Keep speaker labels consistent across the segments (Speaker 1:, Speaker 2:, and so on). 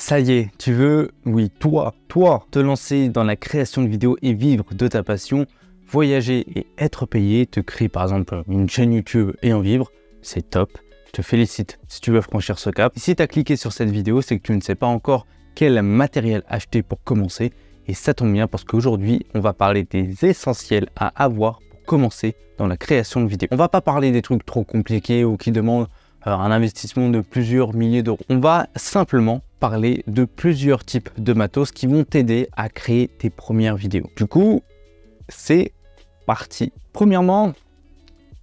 Speaker 1: Ça y est, tu veux, oui, toi, te lancer dans la création de vidéos et vivre de ta passion, voyager et être payé, te créer par exemple une chaîne YouTube et en vivre, c'est top. Je te félicite si tu veux franchir ce cap. Si tu as cliqué sur cette vidéo, c'est que tu ne sais pas encore quel matériel acheter pour commencer. Et ça tombe bien parce qu'aujourd'hui, on va parler des essentiels à avoir pour commencer dans la création de vidéos. On va pas parler des trucs trop compliqués ou qui demandent un investissement de plusieurs milliers d'euros. On va simplement parler de plusieurs types de matos qui vont t'aider à créer tes premières vidéos. Du coup, c'est parti. Premièrement,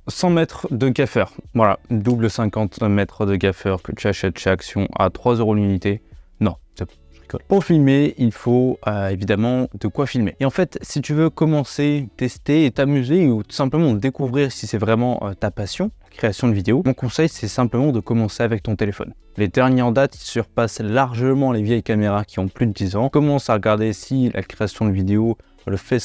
Speaker 1: 100 mètres de gaffeur. Voilà, double 50 mètres de gaffeur que tu achètes chez Action à 3 € l'unité. Non, je rigole. Pour filmer, il faut évidemment de quoi filmer. Et en fait, si tu veux commencer, tester et t'amuser ou tout simplement découvrir si c'est vraiment ta passion, la création de vidéos, mon conseil, c'est simplement de commencer avec ton téléphone. Les derniers en date, ils surpassent largement les vieilles caméras qui ont plus de 10 ans. Commence à regarder si la création de vidéos, le fait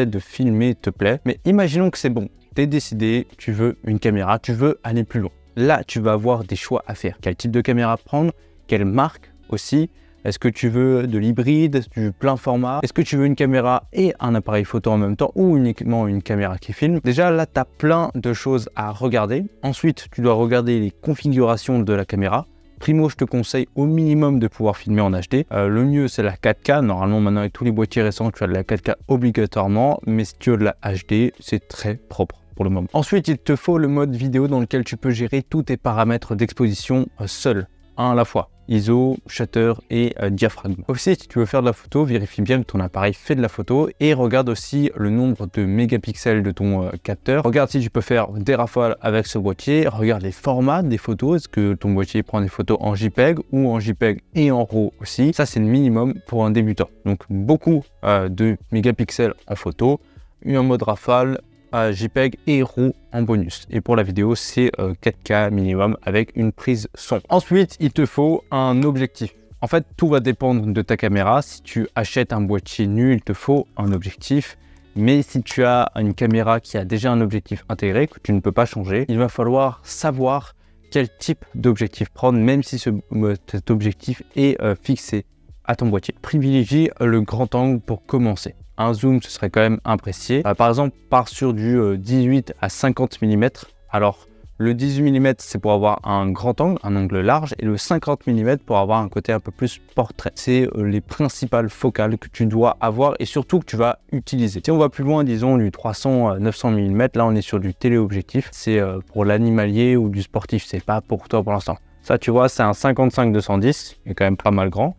Speaker 1: de filmer te plaît. Mais imaginons que c'est bon. T'es décidé, tu veux une caméra, tu veux aller plus loin. Là, tu vas avoir des choix à faire. Quel type de caméra prendre? Quelle marque aussi? Est-ce que tu veux de l'hybride, du plein format? Est-ce que tu veux une caméra et un appareil photo en même temps ou uniquement une caméra qui filme? Déjà, là, tu as plein de choses à regarder. Ensuite, tu dois regarder les configurations de la caméra. Primo, je te conseille au minimum de pouvoir filmer en HD. Le mieux, c'est la 4K. Normalement, maintenant, avec tous les boîtiers récents, tu as de la 4K obligatoirement. Mais si tu veux de la HD, c'est très propre pour le moment. Ensuite, il te faut le mode vidéo dans lequel tu peux gérer tous tes paramètres d'exposition seul, un à la fois. ISO, shutter et diaphragme. Aussi, si tu veux faire de la photo, vérifie bien que ton appareil fait de la photo et regarde aussi le nombre de mégapixels de ton capteur. Regarde si tu peux faire des rafales avec ce boîtier. Regarde les formats des photos. Est-ce que ton boîtier prend des photos en JPEG ou en JPEG et en RAW aussi? Ça, c'est le minimum pour un débutant. Donc, beaucoup de mégapixels en photo, un mode rafale, JPEG et RAW en bonus. Et pour la vidéo, c'est 4K minimum avec une prise son. Ensuite, il te faut un objectif. En fait, tout va dépendre de ta caméra. Si tu achètes un boîtier nu, il te faut un objectif. Mais si tu as une caméra qui a déjà un objectif intégré, que tu ne peux pas changer, il va falloir savoir quel type d'objectif prendre, même si cet objectif est fixé à ton boîtier. Privilégie le grand angle pour commencer. Un zoom, ce serait quand même apprécié. Par exemple, part sur du 18 à 50 mm. Alors, le 18 mm, c'est pour avoir un grand angle, un angle large, et le 50 mm pour avoir un côté un peu plus portrait. C'est les principales focales que tu dois avoir et surtout que tu vas utiliser. Si on va plus loin, disons du 300 à 900 mm, là on est sur du téléobjectif. C'est pour l'animalier ou du sportif, c'est pas pour toi pour l'instant. Ça, tu vois, c'est un 55-210, il est quand même pas mal grand.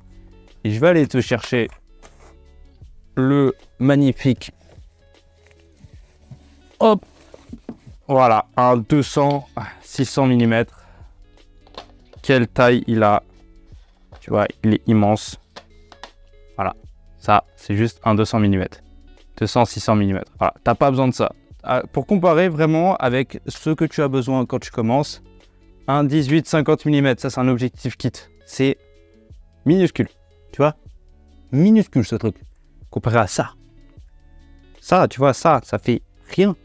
Speaker 1: Et je vais aller te chercher le magnifique, hop, voilà, un 200-600 mm. Quelle taille il a, tu vois, il est immense. Voilà, ça, c'est juste un 200 mm. 200-600 mm. Voilà, t'as pas besoin de ça. Pour comparer vraiment avec ce que tu as besoin quand tu commences, un 18-50 mm, ça c'est un objectif kit. C'est minuscule, tu vois, minuscule ce truc. Comparé à ça. Ça, tu vois, ça fait rien.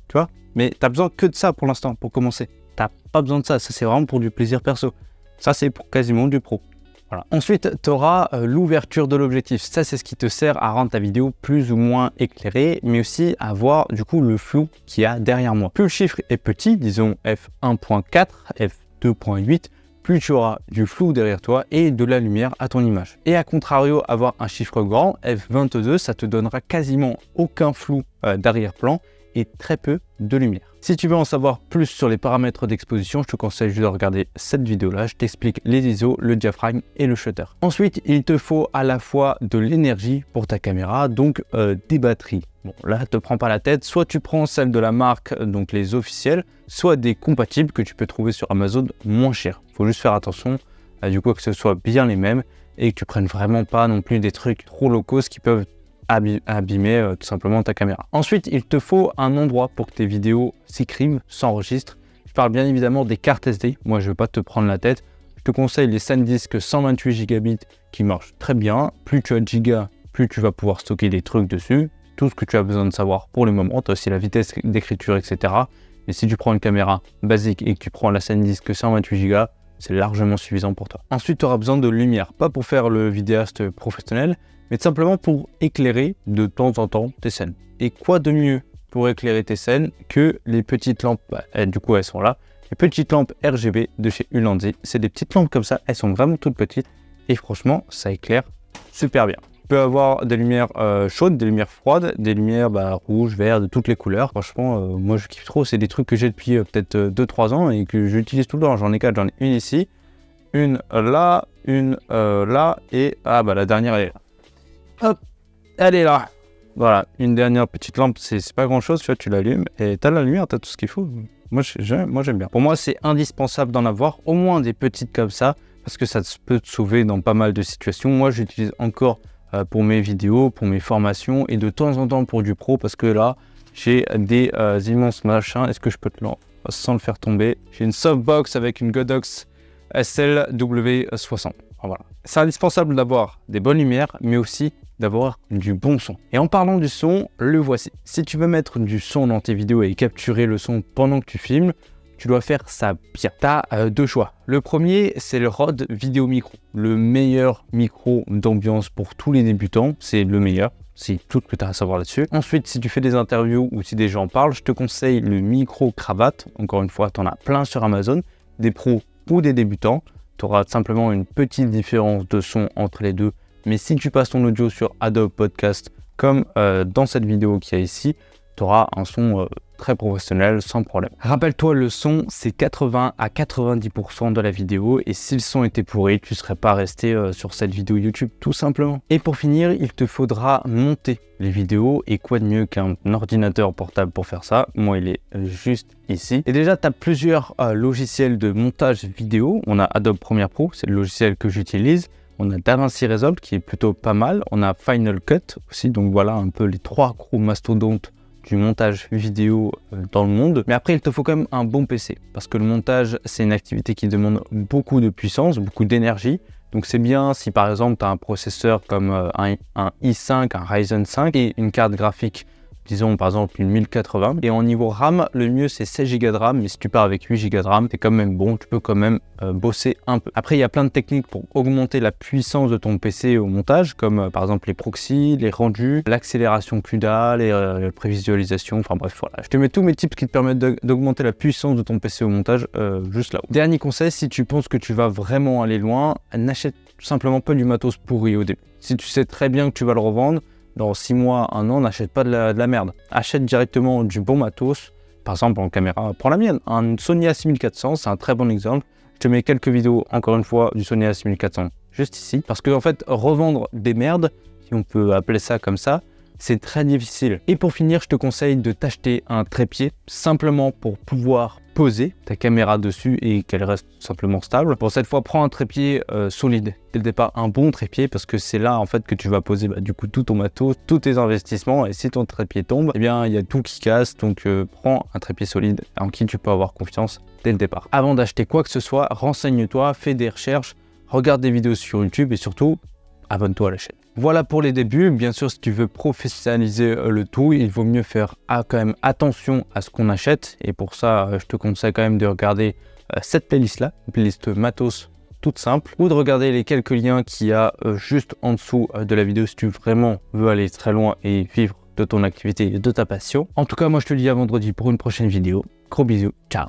Speaker 1: Tu vois, mais tu as besoin que de ça pour l'instant, pour commencer. Tu n'as pas besoin de ça. Ça, c'est vraiment pour du plaisir perso. Ça, c'est pour quasiment du pro. Voilà. Ensuite, tu auras l'ouverture de l'objectif. Ça, c'est ce qui te sert à rendre ta vidéo plus ou moins éclairée, mais aussi à voir du coup le flou qu'il y a derrière moi. Plus le chiffre est petit, disons f1.4, f2.8, plus tu auras du flou derrière toi et de la lumière à ton image. Et à contrario, avoir un chiffre grand, f22, ça te donnera quasiment aucun flou d'arrière-plan et très peu de lumière. Si tu veux en savoir plus sur les paramètres d'exposition, je te conseille juste de regarder cette vidéo-là. Je t'explique les ISO, le diaphragme et le shutter. Ensuite, il te faut à la fois de l'énergie pour ta caméra, donc des batteries. Bon, là, te prends pas la tête. Soit tu prends celle de la marque, donc les officielles, soit des compatibles que tu peux trouver sur Amazon moins cher. Il faut juste faire attention du coup que ce soit bien les mêmes et que tu prennes vraiment pas non plus des trucs trop low cost qui peuvent abîmer tout simplement ta caméra. Ensuite, il te faut un endroit pour que tes vidéos s'écrivent, s'enregistrent. Je parle bien évidemment des cartes SD. Moi, je ne vais pas te prendre la tête. Je te conseille les SanDisk 128 Gb qui marchent très bien. Plus tu as de gigas, plus tu vas pouvoir stocker des trucs dessus. Tout ce que tu as besoin de savoir pour le moment. Tu as aussi la vitesse d'écriture, etc. Mais si tu prends une caméra basique et que tu prends la SanDisk 128 Go, c'est largement suffisant pour toi. Ensuite, tu auras besoin de lumière, pas pour faire le vidéaste professionnel, mais tout simplement pour éclairer de temps en temps tes scènes. Et quoi de mieux pour éclairer tes scènes que les petites lampes, du coup elles sont là, les petites lampes RGB de chez Ulanzi. C'est des petites lampes comme ça, elles sont vraiment toutes petites et franchement ça éclaire super bien. Tu peux avoir des lumières chaudes, des lumières froides, des lumières rouges, verts, de toutes les couleurs. Franchement, moi je kiffe trop, c'est des trucs que j'ai depuis peut-être 2-3 ans et que j'utilise tout le temps. J'en ai 4, j'en ai une ici, une là et la dernière elle est là. Hop, elle est là. Voilà, une dernière petite lampe, c'est pas grand chose, tu vois, tu l'allumes et t'as la lumière, t'as tout ce qu'il faut. Moi j'aime bien. Pour moi, c'est indispensable d'en avoir au moins des petites comme ça parce que ça peut te sauver dans pas mal de situations. Moi, j'utilise encore pour mes vidéos, pour mes formations et de temps en temps pour du pro parce que là, j'ai des immenses machins. Est-ce que je peux te l'en sans le faire tomber? J'ai une softbox avec une Godox SLW60. Voilà. C'est indispensable d'avoir des bonnes lumières, mais aussi d'avoir du bon son. Et en parlant du son, le voici. Si tu veux mettre du son dans tes vidéos et capturer le son pendant que tu filmes, tu dois faire ça bien. Tu as deux choix. Le premier, c'est le Rode Video Micro. Le meilleur micro d'ambiance pour tous les débutants. C'est le meilleur. C'est tout ce que tu as à savoir là-dessus. Ensuite, si tu fais des interviews ou si des gens parlent, je te conseille le micro cravate. Encore une fois, tu en as plein sur Amazon. Des pros ou des débutants. Tu auras simplement une petite différence de son entre les deux. Mais si tu passes ton audio sur Adobe Podcast, comme dans cette vidéo qu'il y a ici, tu auras un son très professionnel sans problème. Rappelle-toi, le son, c'est 80 à 90% de la vidéo. Et si le son était pourri, tu ne serais pas resté sur cette vidéo YouTube, tout simplement. Et pour finir, il te faudra monter les vidéos. Et quoi de mieux qu'un ordinateur portable pour faire ça? Moi, il est juste ici. Et déjà, tu as plusieurs logiciels de montage vidéo. On a Adobe Premiere Pro, c'est le logiciel que j'utilise. On a DaVinci Resolve qui est plutôt pas mal. On a Final Cut aussi. Donc voilà un peu les trois gros mastodontes du montage vidéo dans le monde. Mais après, il te faut quand même un bon PC parce que le montage, c'est une activité qui demande beaucoup de puissance, beaucoup d'énergie. Donc c'est bien si par exemple tu as un processeur comme un i5, un Ryzen 5 et une carte graphique, disons par exemple une 1080. Et en niveau RAM, le mieux c'est 16 Go de RAM, mais si tu pars avec 8 Go de RAM, c'est quand même bon, tu peux quand même bosser un peu. Après, il y a plein de techniques pour augmenter la puissance de ton PC au montage, comme par exemple les proxys, les rendus, l'accélération CUDA, les prévisualisations, enfin bref, voilà. Je te mets tous mes tips qui te permettent d'augmenter la puissance de ton PC au montage juste là-haut. Dernier conseil, si tu penses que tu vas vraiment aller loin, n'achète tout simplement pas du matos pourri au début. Si tu sais très bien que tu vas le revendre, dans 6 mois, 1 an, n'achète pas de la merde. Achète directement du bon matos. Par exemple, en caméra, prends la mienne. Un Sony A6400, c'est un très bon exemple. Je te mets quelques vidéos, encore une fois, du Sony A6400 juste ici. Parce que en fait, revendre des merdes, si on peut appeler ça comme ça, c'est très difficile. Et pour finir, je te conseille de t'acheter un trépied, simplement pour pouvoir poser ta caméra dessus et qu'elle reste simplement stable. Pour cette fois, prends un trépied solide. Dès le départ, un bon trépied parce que c'est là en fait que tu vas poser du coup tout ton matos, tous tes investissements. Et si ton trépied tombe, eh bien il y a tout qui casse. Donc prends un trépied solide en qui tu peux avoir confiance dès le départ. Avant d'acheter quoi que ce soit, renseigne-toi, fais des recherches, regarde des vidéos sur YouTube et surtout, abonne-toi à la chaîne. Voilà pour les débuts. Bien sûr, si tu veux professionnaliser le tout, il vaut mieux faire quand même attention à ce qu'on achète. Et pour ça, je te conseille quand même de regarder cette playlist-là, une playlist matos toute simple, ou de regarder les quelques liens qu'il y a juste en dessous de la vidéo si tu vraiment veux aller très loin et vivre de ton activité et de ta passion. En tout cas, moi je te dis à vendredi pour une prochaine vidéo. Gros bisous, ciao.